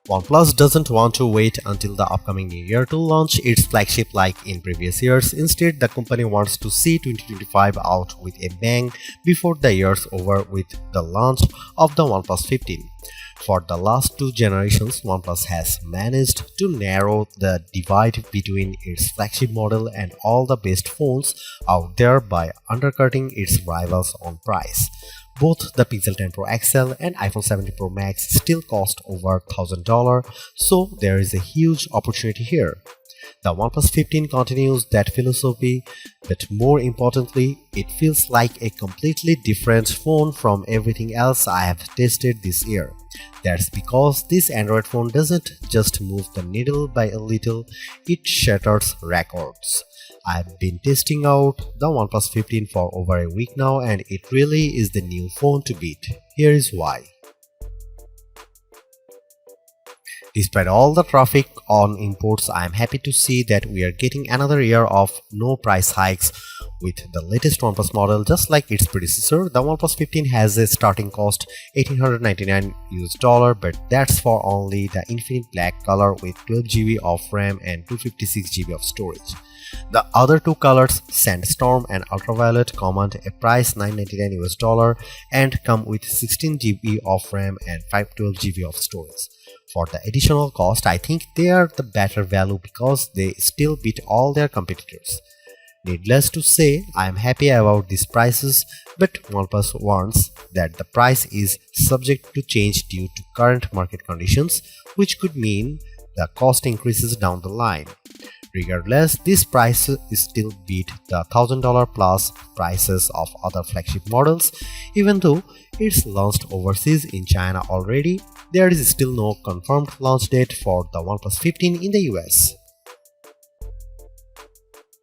OnePlus doesn't want to wait until the upcoming new year to launch its flagship like in previous years. Instead, the company wants to see 2025 out with a bang before the year's over with the launch of the OnePlus 15. For the last two generations, OnePlus has managed to narrow the divide between its flagship model and all the best phones out there by undercutting its rivals on price. Both the Pixel 10 Pro XL and iPhone 17 Pro Max still cost over $1,000, so there is a huge opportunity here. The OnePlus 15 continues that philosophy, but more importantly, it feels like a completely different phone from everything else I have tested this year. That's because this Android phone doesn't just move the needle by a little, it shatters records. I've been testing out the OnePlus 15 for over a week now and it really is the new phone to beat. Here is why. Despite all the traffic on imports, I am happy to see that we are getting another year of no price hikes with the latest OnePlus model. Just like its predecessor, the OnePlus 15 has a starting cost $1,899 but that's for only the Infinite Black color with 12GB of RAM and 256GB of storage. The other two colors, Sandstorm and Ultraviolet, command a price $999 and come with 16GB of RAM and 512GB of storage. For the additional cost, I think they are the better value because they still beat all their competitors. Needless to say, I am happy about these prices, but OnePlus warns that the price is subject to change due to current market conditions, which could mean the cost increases down the line. Regardless, this price still beat the $1,000 plus prices of other flagship models. Even though it's launched overseas in China already, there is still no confirmed launch date for the OnePlus 15 in the US.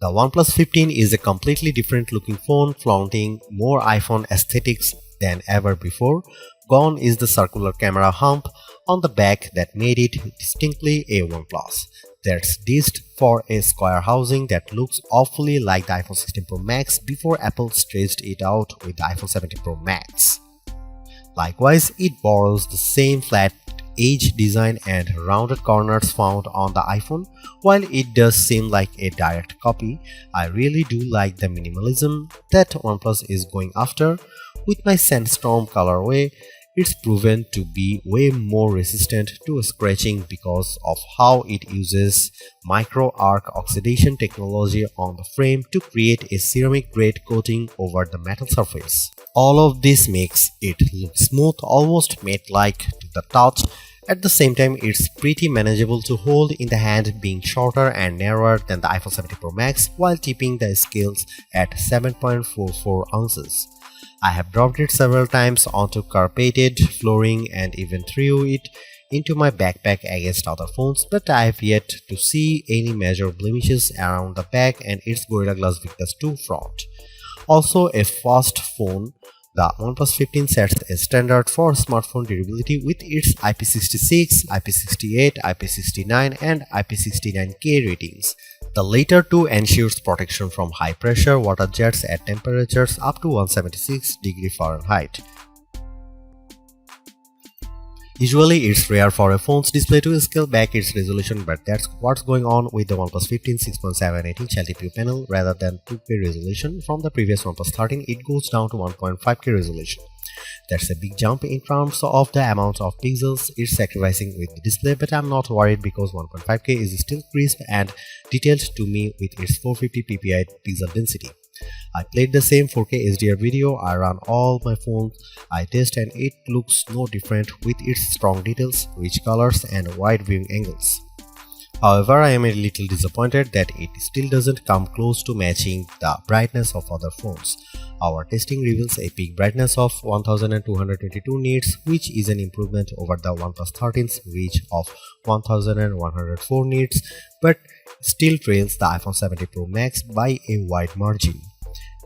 The OnePlus 15 is a completely different looking phone, flaunting more iPhone aesthetics than ever before. Gone is the circular camera hump on the back that made it distinctly a OnePlus. That's dished for a square housing that looks awfully like the iPhone 16 Pro Max before Apple stretched it out with the iPhone 17 Pro Max. Likewise, it borrows the same flat edge design and rounded corners found on the iPhone. While it does seem like a direct copy, I really do like the minimalism that OnePlus is going after. With my Sandstorm colorway, it's proven to be way more resistant to scratching because of how it uses micro arc oxidation technology on the frame to create a ceramic grade coating over the metal surface. All of this makes it look smooth, almost matte-like to the touch. At the same time, it's pretty manageable to hold in the hand, being shorter and narrower than the iPhone 17 Pro Max while keeping the scales at 7.44 ounces. I have dropped it several times onto carpeted flooring and even threw it into my backpack against other phones, but I have yet to see any major blemishes around the back and its Gorilla Glass Victus 2 front. Also a fast phone, the OnePlus 15 sets a standard for smartphone durability with its IP66, IP68, IP69 and IP69K ratings. The latter two ensures protection from high pressure water jets at temperatures up to 176°F. Usually, it's rare for a phone's display to scale back its resolution, but that's what's going on with the OnePlus 15 6.78-inch LTPO panel. Rather than 2K resolution from the previous OnePlus 13, it goes down to 1.5K resolution. That's a big jump in terms of the amount of pixels it's sacrificing with the display, but I'm not worried because 1.5K is still crisp and detailed to me with its 450 ppi pixel density. I played the same 4K HDR video, I run all my phones I test and it looks no different with its strong details, rich colors and wide viewing angles. However, I am a little disappointed that it still doesn't come close to matching the brightness of other phones. Our testing reveals a peak brightness of 1222 nits, which is an improvement over the OnePlus 13's reach of 1104 nits, but still trails the iPhone 17 Pro Max by a wide margin.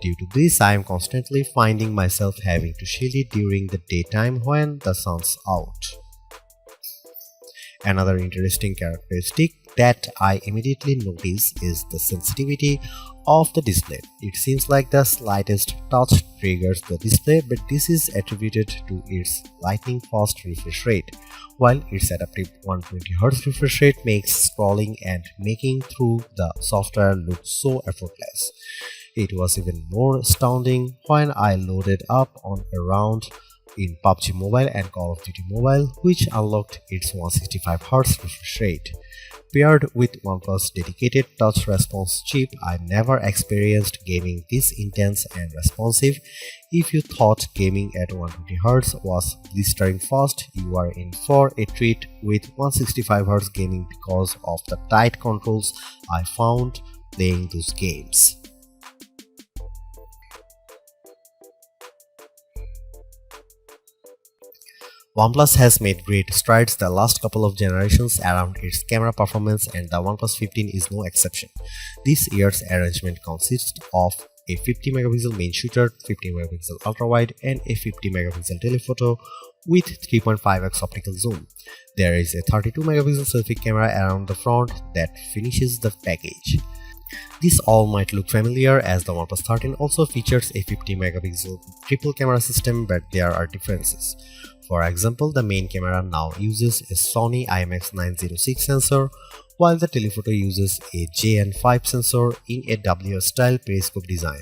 Due to this, I am constantly finding myself having to shield it during the daytime when the sun's out. Another interesting characteristic that I immediately notice is the sensitivity of the display. It seems like the slightest touch triggers the display, but this is attributed to its lightning fast refresh rate, while its adaptive 120Hz refresh rate makes scrolling and making through the software look so effortless. It was even more astounding when I loaded up on a round in PUBG Mobile and Call of Duty Mobile, which unlocked its 165Hz refresh rate. Paired with OnePlus dedicated touch response chip, I never experienced gaming this intense and responsive. If you thought gaming at 120Hz was blistering fast, you are in for a treat with 165Hz gaming because of the tight controls I found playing those games. OnePlus has made great strides the last couple of generations around its camera performance, and the OnePlus 15 is no exception. This year's arrangement consists of a 50 megapixel main shooter, 50 megapixel ultra-wide, and a 50 megapixel telephoto with 3.5x optical zoom. There is a 32 megapixel selfie camera around the front that finishes the package. This all might look familiar as the OnePlus 13 also features a 50 megapixel triple camera system, but there are differences. For example, the main camera now uses a Sony IMX906 sensor, while the telephoto uses a JN5 sensor in a WS-style periscope design.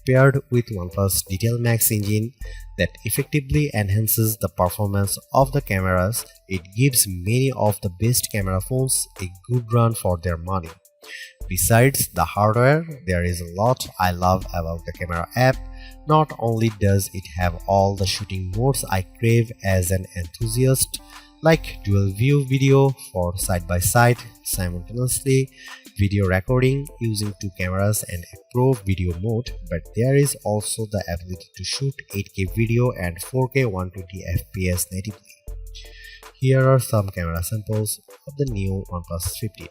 Paired with OnePlus Detail Max engine that effectively enhances the performance of the cameras, it gives many of the best camera phones a good run for their money. Besides the hardware, there is a lot I love about the camera app. Not only does it have all the shooting modes I crave as an enthusiast, like dual view video for side-by-side simultaneously, video recording using two cameras and a pro video mode, but there is also the ability to shoot 8K video and 4K 120fps natively. Here are some camera samples of the new OnePlus 15.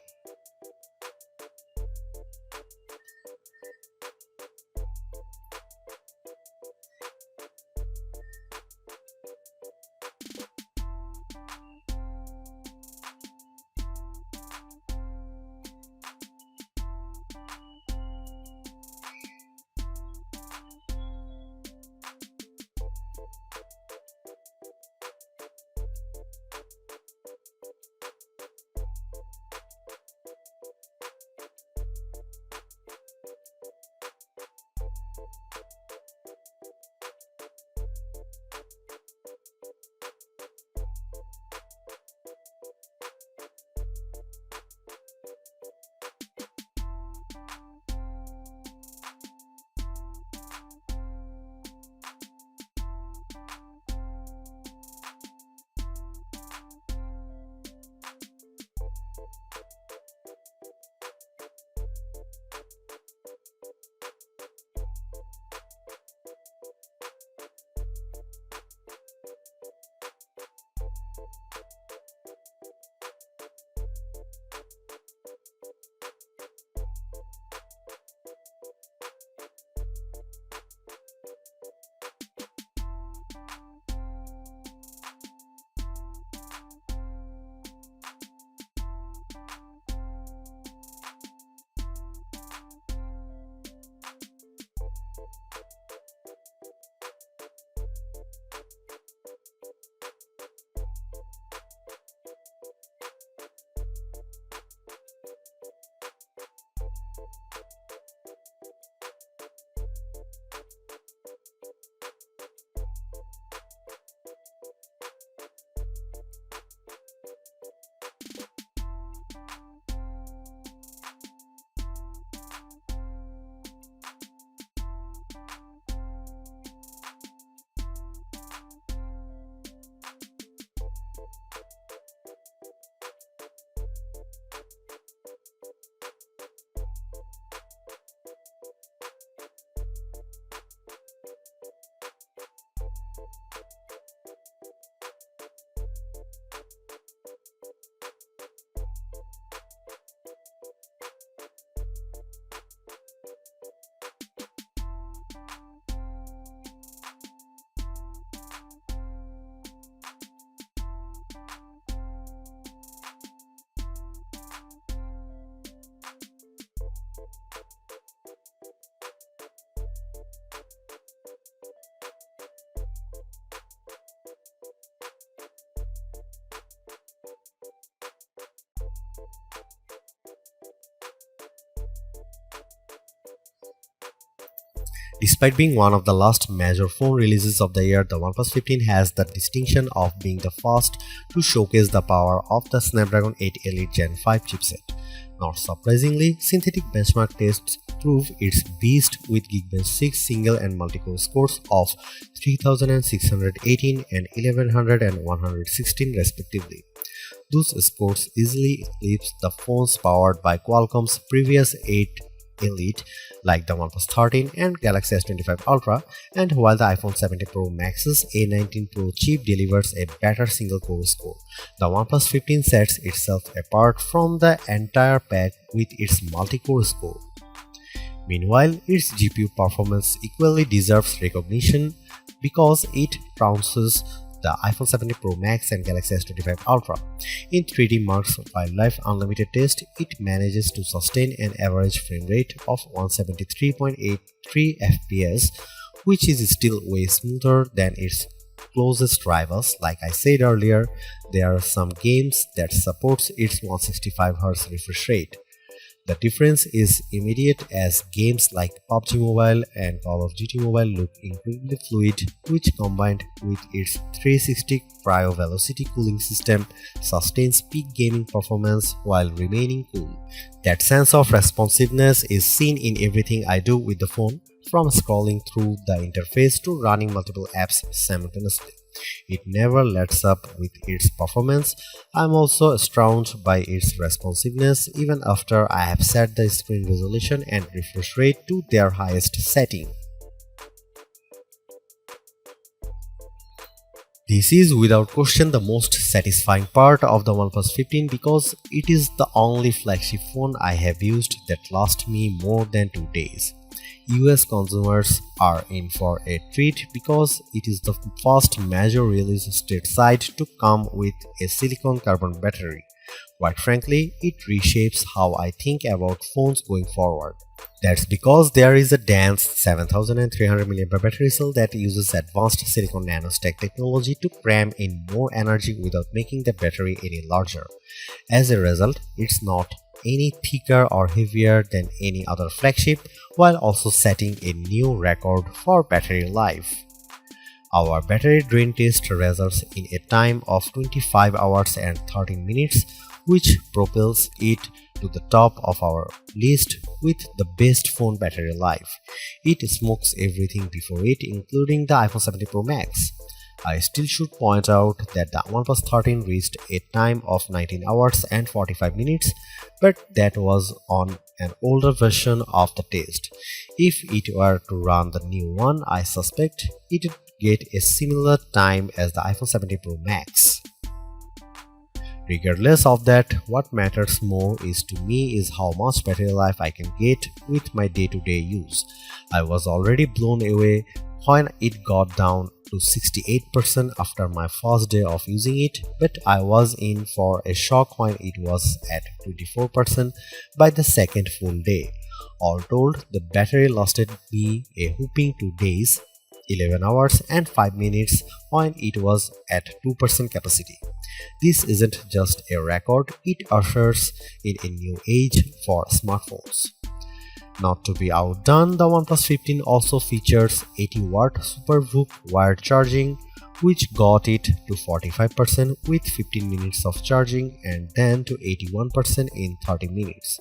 Despite being one of the last major phone releases of the year, the OnePlus 15 has the distinction of being the first to showcase the power of the Snapdragon 8 Elite Gen 5 chipset. Not surprisingly, synthetic benchmark tests prove its beast with Geekbench 6 single and multi-core scores of 3618 and 1100 and 116 respectively. Those scores easily eclipse the phones powered by Qualcomm's previous 8 Elite like the OnePlus 13 and Galaxy S25 Ultra, and while the iPhone 17 Pro Max's A19 Pro chip delivers a better single-core score, the OnePlus 15 sets itself apart from the entire pack with its multi-core score. Meanwhile, its GPU performance equally deserves recognition because it trounces the iPhone 17 Pro Max and Galaxy S25 Ultra. In 3D Mark's Wildlife Unlimited test, it manages to sustain an average frame rate of 173.83 FPS, which is still way smoother than its closest rivals. Like I said earlier, there are some games that supports its 165Hz refresh rate. The difference is immediate as games like PUBG Mobile and Call of Duty Mobile look incredibly fluid, which combined with its 360 cryo velocity cooling system sustains peak gaming performance while remaining cool. That sense of responsiveness is seen in everything I do with the phone, from scrolling through the interface to running multiple apps simultaneously. It never lets up with its performance. I'm also astounded by its responsiveness even after I have set the screen resolution and refresh rate to their highest setting. This is without question the most satisfying part of the OnePlus 15 because it is the only flagship phone I have used that lasts me more than 2 days. US consumers are in for a treat because it is the first major release stateside to come with a silicon carbon battery. Quite frankly, it reshapes how I think about phones going forward. That's because there is a dense 7300 mAh battery cell that uses advanced silicon nanostack technology to cram in more energy without making the battery any larger. As a result, it's not any thicker or heavier than any other flagship, while also setting a new record for battery life. Our battery drain test results in a time of 25 hours and 13 minutes, which propels it to the top of our list with the best phone battery life. It smokes everything before it, including the iPhone 17 Pro Max. I still should point out that the OnePlus 13 reached a time of 19 hours and 45 minutes, but that was on an older version of the test. If it were to run the new one, I suspect it would get a similar time as the iPhone 17 Pro Max. Regardless of that, what matters more to me is how much battery life I can get with my day-to-day use. I was already blown away when it got down to 68% after my first day of using it, but I was in for a shock when it was at 24% by the second full day. All told, the battery lasted me a whopping 2 days, 11 hours and 5 minutes when it was at 2% capacity. This isn't just a record, it ushers in a new age for smartphones. Not to be outdone, the OnePlus 15 also features 80-watt SuperVOOC wired charging, which got it to 45% with 15 minutes of charging and then to 81% in 30 minutes.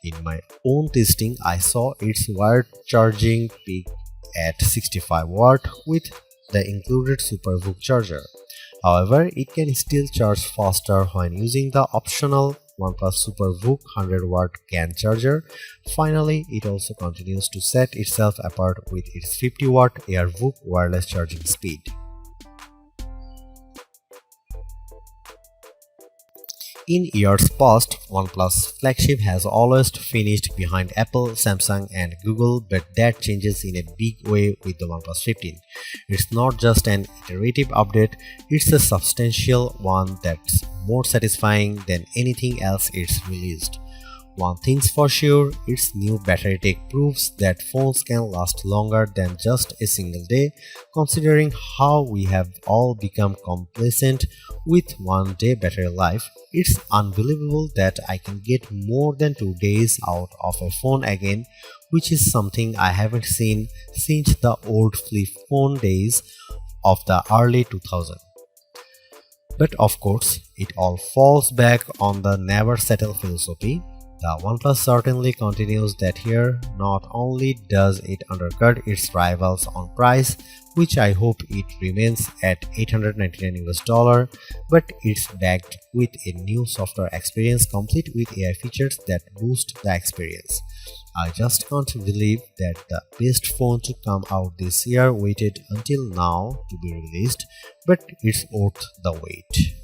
In my own testing, I saw its wired charging peak at 65 watt with the included SuperVOOC charger. However, it can still charge faster when using the optional OnePlus SuperVOOC 100-watt CAN charger. Finally, it also continues to set itself apart with its 50-watt AirVOOC wireless charging speed. In years past, OnePlus flagship has always finished behind Apple, Samsung and Google, but that changes in a big way with the OnePlus 15. It's not just an iterative update, it's a substantial one that's more satisfying than anything else it's released. One thing's for sure, its new battery tech proves that phones can last longer than just a single day, considering how we have all become complacent with 1 day battery life. It's unbelievable that I can get more than 2 days out of a phone again, which is something I haven't seen since the old flip phone days of the early 2000s. But of course, it all falls back on the never settle philosophy. The OnePlus certainly continues that here. Not only does it undercut its rivals on price, which I hope it remains at $899 but it's backed with a new software experience complete with AI features that boost the experience. I just can't believe that the best phone to come out this year waited until now to be released, but it's worth the wait.